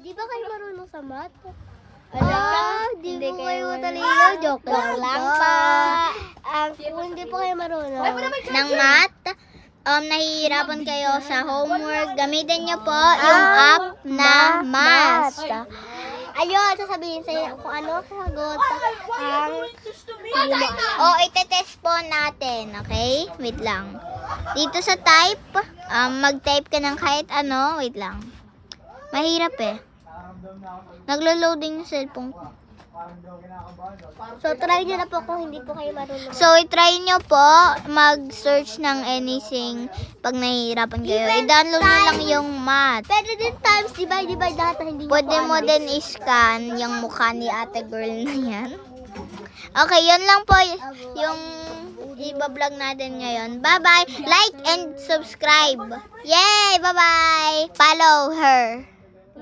Di ba kayo marunong sa math? Di po kayo matalino. Joke lang pa. Kung hindi po kayo marunong Ng math, nahihirapan kayo sa homework, gamitin nyo po yung app na Math. Ayun, sasabihin sa'yo kung ano sagot ang hindi mo alam. O, itetest po natin, okay? Wait lang. Dito sa type, mag-type ka ng kahit ano. Wait lang. Mahirap eh. Naglo-loading yung cellphone ko. So, try nyo na po kung hindi po kayo marunong. So, i-try nyo po mag-search ng anything pag nahihirapan kayo. I-download nyo lang yung math. Pwede din times, divide lahat na hindi nyo Pwede po mo alam. din i-scan yung mukha ni ate girl na yan. Okay, yun lang po yung i-vlog natin ngayon. Bye-bye! Like and subscribe! Yay! Bye-bye! Follow her!